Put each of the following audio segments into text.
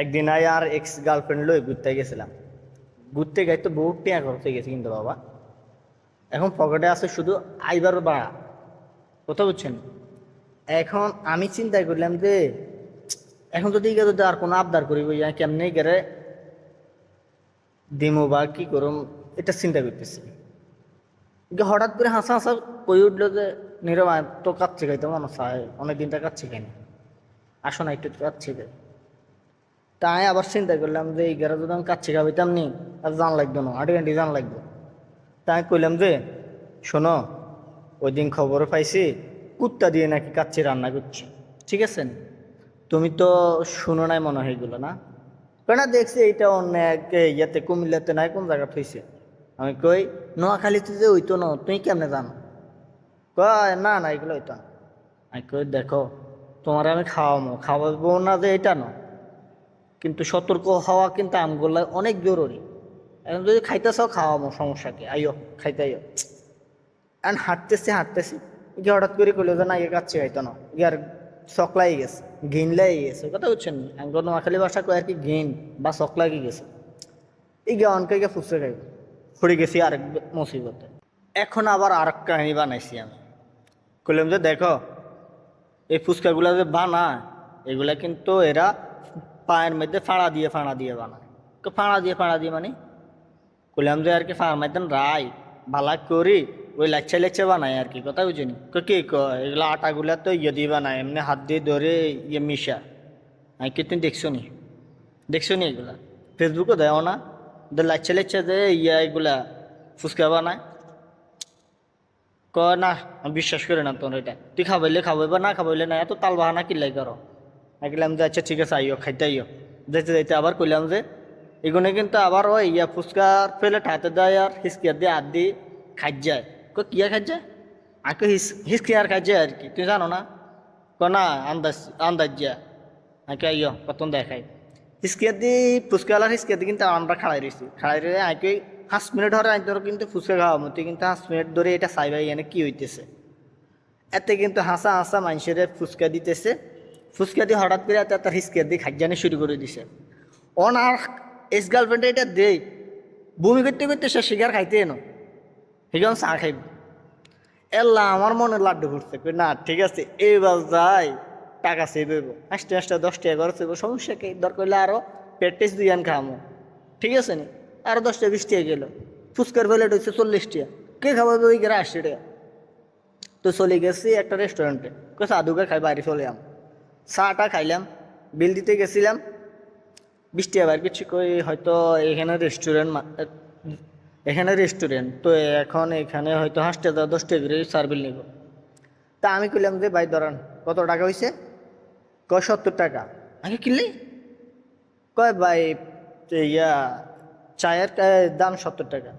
একদিন I R ex girlfriend লই ঘুরতে গেছিলাম। ঘুরতে গাই তো বহুত টিয়া খরচ গেছে কিন্তু বাবা, এখন পকেটে আছে শুধু আইবার ভাড়া। কথা বুঝছেন? এখন আমি চিন্তা করলাম যে এখন যদি যদি আর কোনো আবদার করিব ইয়া কেমনে গেলে দিমো বা কি করুম, এটা চিন্তা করতেছি। হঠাৎ করে হাসা হাসা কই উঠলো যে নীরব তো কাচ্ছি খাইতে মনে চায়, অনেকদিন তা কাচ্ছি খাইনি, আসো না একটু কাচ্ছি খাই। তাই আবার চিন্তা করলাম যে এই গেরা যদি আমি কাচ্ছি খাইতাম নি আর জান লাগতো না, আটি ঘন্টি জান লাগতো। তাই কইলাম যে শোনো, ওই দিন খবর পাইছি কুত্তা দিয়ে নাকি কাচ্চি রান্না করছে, ঠিক আছে? তুমি তো শুনো নাই মনে হয় এগুলো, না? কয় না, দেখছি এইটা অন্য এক ইয়াতে কুমিল্লাতে নাই কোন জায়গা হয়েছে। আমি কই নোয়াখালীতে যে ওইতো না, তুমি কেমনে জানো? কয় না না এগুলো হইতো না। আমি কই দেখো, তোমার আমি খাওয়াবো না যে এটা না, কিন্তু সতর্ক হওয়া কিন্তু আমগুলো অনেক জরুরি। এখন যদি খাইতেছাও খাওয়াবো, সমস্যা কি, আইও খাইতে আইও। এখন হাঁটতেছি গিয়ে হঠাৎ করে কইলো যে না, ইয়ে কাচ্ছি খাইতো না, ইয়ার চকলাই গেছে, ঘিন লাই গেছে। কথা বুঝছেন? এখন নোয়াখালী ভাষা কয় আর কি, ঘিন বা চকলা কি গেছে। এই গে অনকে গিয়ে ফুসে খাইব, পড়ে গেছি আরেক মুসিবতে। এখন আবার আরেক কাহিনী বানাইছি আমি। কইলাম যে দেখো, এই ফুচকাগুলা যে বানায় এগুলা কিন্তু এরা পায়ের মধ্যে ফাড়া দিয়ে বানায়। ফাড়া দিয়ে মানে কইলাম যে আর কি ফাড়ার মধ্যে রাই ভালা করি ওই লাচ্ছা লাচ্ছা বানায় আর কি। কথা বুঝিনি? কি কয় এগুলা আটাগুলা তো ইয়ে দিয়ে বানায়, এমনি হাত দিয়ে ধরে ইয়ে মিশা। আমি কি তুমি দেখছো নি এগুলা? ফেসবুকে দেও না লাচ্ছা লাচ্ছা যে ইয়া এগুলা ফুচকা বানায়। ক না, আমি বিশ্বাস করি না তোর এটা, তুই খাবাইলে না খাবাইলে না, এত তাল বাহানা কিল্লাই করো। আমি বললাম যে আচ্ছা ঠিক আছে, আইও খাইতে আইও। যাইতে যাইতে আবার কইলাম যে এগুলো কিন্তু আবার ওই ইয়া ফুচকার ফেলে ঠাইতে দেয় আর হিসকিয়ার দিয়ে হাত দিয়ে খাই যায়। কিয়া খাই যায়? আকে হিসকিয়ার খাই যায় আর কি, তুই জানো না? না, আন্দাজ যা। আঁকে আইও কতন দেখাই হিসকিয়ার দিয়ে ফুচকাওয়ালার হিসকিয়ার দিয়ে কিন্তু আমরা খাড়াই রয়েছি আঁকে 5 মিনিট ধরে আনতে কিন্তু ফুচকা খাওয়া মতো, কিন্তু 5 মিনিট ধরে এটা চাইবাই এনে কি হইতেছে। এতে কিন্তু হাসা হাসা মানুষের ফুচকা দিতেছে, ফুচকা দিয়ে হঠাৎ করে এত তার হিসকিয়ার দিয়ে খাইজানি শুরু করে দিছে। আর এক্স গার্লফ্রেন্ডে এটা দেই বমি করতে করতে সে শিকার খাইতে এনো, সেখানে চা খাইব। এল্লা আমার মনে লাড্ডু ফুটছে, না ঠিক আছে এইবার যাই, টাকা সেভ হইব, 5টা 10 টাকা খরচ হইব, সমস্যা কি, দরকার হইলে আরো পেট টেস্ট দুই খামো, ঠিক আছে নি? আরো 10 টাকা 20 টাকা গেল। ফুচকার প্লেট হচ্ছে 40 টাকা, কে খাওয়াবে ওই গেলে 80 টাকা। তো চলে গেছি একটা রেস্টুরেন্টে, সাধুকে খাই বাইরে চলে আম, চাটা খাইলাম, বিল দিতে গেছিলাম 20 টাকা বাইর করছি। কই হয়তো এখানে রেস্টুরেন্ট তো এখন এখানে হয়তো 5 টাকা 10 টাকা করে সার্ভিল নিব। তা আমি কইলাম যে ভাই ধরান কত টাকা হয়েছে? কয় 70 টাকা। আগে কিনলি? কয় ভাই ইয়া চায়ের দাম 70 টাকা।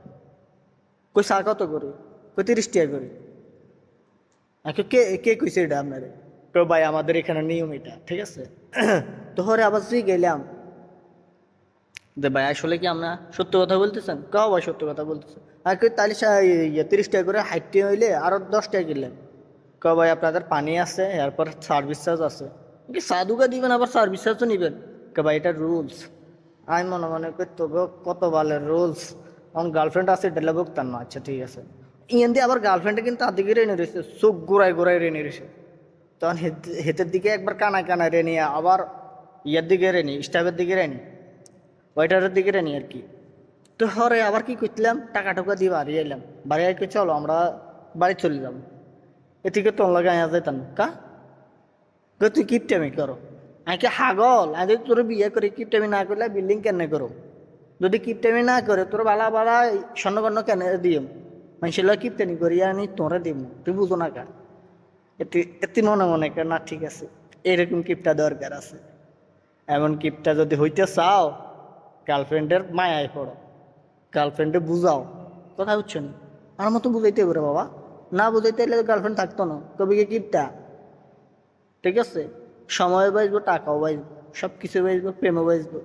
কই চা কত করি? কই 30 টাকা করি। আগে কে কে কইছে এটা আপনারে? তো ভাই আমাদের এখানে নিয়ম এটা, ঠিক আছে? তো হরে আবার গেলাম যে ভাই আসলে কি আমরা সত্য কথা বলতেছেন? কাও ভাই সত্য কথা বলতেছেন। আর কি তাহলে 30 টাকা করে হাইটে হইলে আরো 10 টাকা কিনলেন। কাও ভাই আপনাদের পানি আছে, এরপর সার্ভিস চার্জ আছে, কি সাধুকা দিবেন আবার সার্ভিস চার্জও নিবেন? কে ভাই এটা রুলস। আমি মনে মনে করি তবে কত বালের রুলস, আমার গার্লফ্রেন্ড আছে ডেলে ভুগতাম না। আচ্ছা ঠিক আছে, ইয়ান দিয়ে আবার গার্লফ্রেন্ডে কিন্তু আদিকে রেনে রয়েছে, চোখ গোড়ায় রেনে রয়েছে। তখন হেতের দিকে একবার কানা রেনি, আবার ইয়ার দিকে রেনি, স্টাফের দিকে রেনি, ওয়েটারের দিকে রেনি আর কি। তো হরে আবার কি করছিলাম, টাকা টুকা দিয়ে বাড়ি এলাম, বাড়ি আইকে চলো আমরা বাড়ি চলে যাবো। এদিকে তোর লাগে আয়া যেতাম কা তুই কিপটামি করো। আঁকে হাগল, আজ তোর বিয়ে করে কিপটামি না করলে বিল্ডিং কেন করো? যদি কিপটামি না করে তোর বালা বালা স্বর্ণকর্ণ কেন দিও? মানুষের কিপটামি করি আনি তোরা দিব, তুই বুঝো না কা? এতে এতে মনে মনে কর না ঠিক আছে, এরকম কিপটা দরকার আছে। এমন কিপটা যদি হইতে চাও, গার্লফ্রেন্ডের মায়ায় পড়ো, গার্লফ্রেন্ডে বুঝাও। কথা হচ্ছে না? আমার মতো বুঝাইতে পারে বাবা, না বুঝাইতে এলে গার্লফ্রেন্ড থাকতো না, তবে কি কিপটা। ঠিক আছে, সময় বাঁচবো, টাকাও বাঁচবো, সব কিছু বাঁচবো, প্রেমও বাঁচবো।